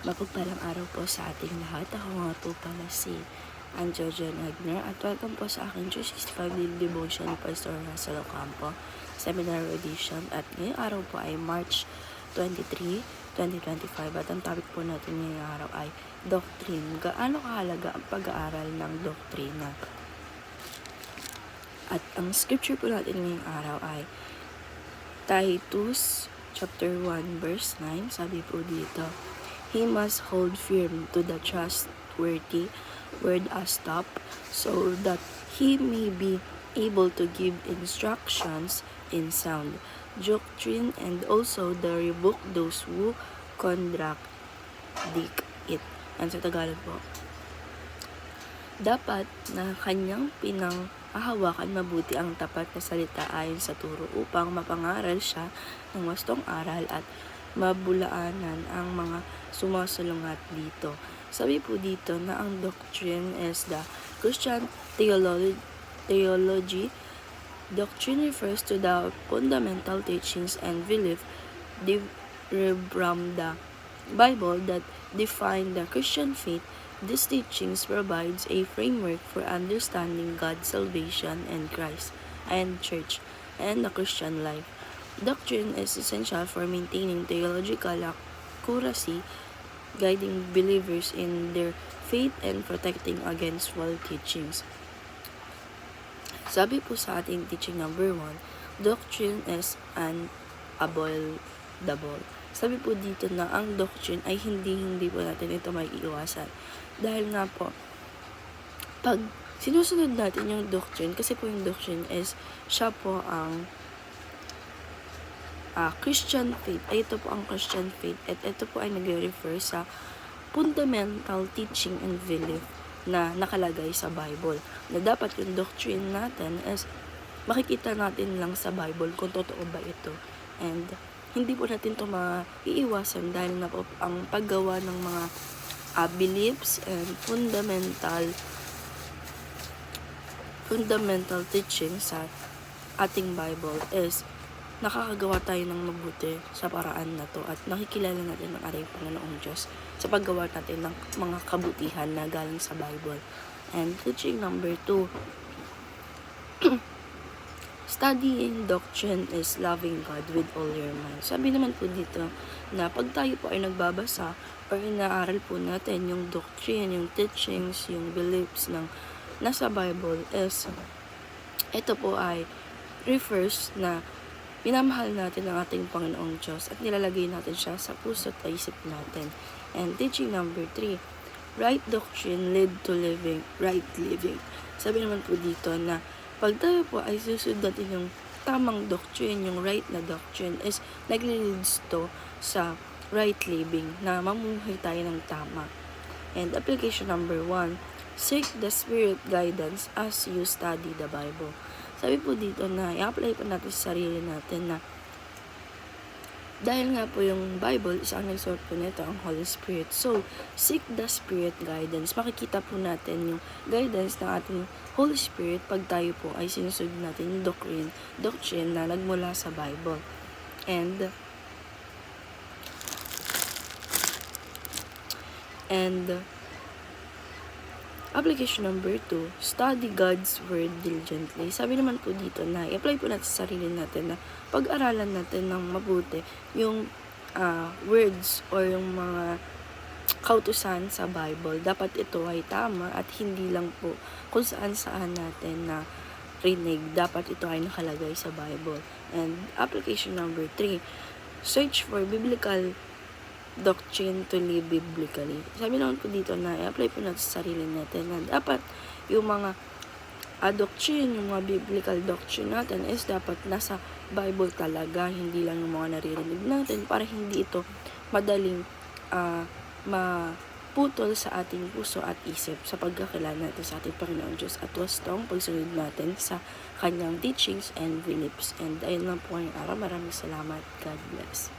Mapagpalang araw po sa ating lahat. Ako nga po pala si Angel John Agner at welcome po sa aking 365 Daily Devotion ni Pastor Russell Ocampo Seminar Edition. At ngayong araw po ay March 23, 2025 at ang topic po natin ngayong araw ay Doctrine. Gaano kahalaga ang pag-aaral ng doktrina? At ang scripture po natin ngayong araw ay Titus chapter 1 verse 9. Sabi po dito, he must hold firm to the trustworthy word as top, so that he may be able to give instructions in sound doctrine and also the rebuke those who contradict it. Yan sa Tagalog po. Dapat na kanyang pinanghahawakan mabuti ang tapat na salita ayon sa turo upang mapangaral siya ng wastong aral at mabulaanan ang mga sumasalungat dito. Sabi po dito na ang doctrine is the Christian theology. Doctrine refers to the fundamental teachings and belief derived from the Bible that define the Christian faith. These teachings provides a framework for understanding God's salvation and Christ and church and the Christian life. Doctrine is essential for maintaining theological accuracy, guiding believers in their faith and protecting against false teachings. Sabi po sa ating teaching number 1, doctrine is unavoidable. Sabi po dito na ang doctrine ay hindi po natin ito may iiwasan. Dahil nga po, pag sinusunod natin yung doctrine, kasi po yung doctrine is, siya po ang Christian faith. Ito po ang Christian faith at ito po ay nagre-refer sa fundamental teaching and belief na nakalagay sa Bible. Na dapat yung doctrine natin is makikita natin lang sa Bible kung totoo ba ito. And hindi po natin ito maiiwasan dahil na po ang paggawa ng mga beliefs and fundamental teaching sa ating Bible is nakakagawa tayo ng mabuti sa paraan na to at nakikilala natin ang ating Panginoong Diyos sa paggawa natin ng mga kabutihan na galing sa Bible. And teaching number 2, studying doctrine is loving God with all your mind. Sabi naman po dito na pag tayo po ay nagbabasa or inaaral po natin yung doctrine, yung teachings, yung beliefs ng nasa Bible is ito po ay refers na pinamahal natin ang ating Panginoong Diyos at nilalagay natin siya sa puso at isip natin. And teaching number 3, right doctrine lead to right living. Sabi naman po dito na pag tayo po ay susunod natin yung tamang doctrine, yung right na doctrine is nag-leads to sa right living, na mamuhay tayo ng tama. And application number 1, seek the Spirit guidance as you study the Bible. Sabi po dito na i-apply po natin sa sarili natin na dahil nga po yung Bible is ang nag-sort po nito, ang Holy Spirit. So, seek the Spirit guidance. Makikita po natin yung guidance ng ating Holy Spirit pag tayo po ay sinusunod natin yung doctrine na nagmula sa Bible. And application number 2, study God's Word diligently. Sabi naman po dito na i-apply po natin sa sarili natin na pag-aralan natin ng mabuti yung words or yung mga kautusan sa Bible. Dapat ito ay tama at hindi lang po kung saan natin na rinig. Dapat ito ay nakalagay sa Bible. And application number 3, search for biblical doctrine to live biblically. Sabi naman po dito na i-apply po natin sa sarili natin na dapat yung mga doctrine, yung mga biblical doctrine natin is dapat nasa Bible talaga, hindi lang yung mga naririnig natin para hindi ito madaling maputol sa ating puso at isip sa pagkakilala natin sa ating Panginoon Diyos at wastong pagsunod natin sa kanyang teachings and beliefs. And ayun lang po ngayong araw. Maraming salamat. God bless.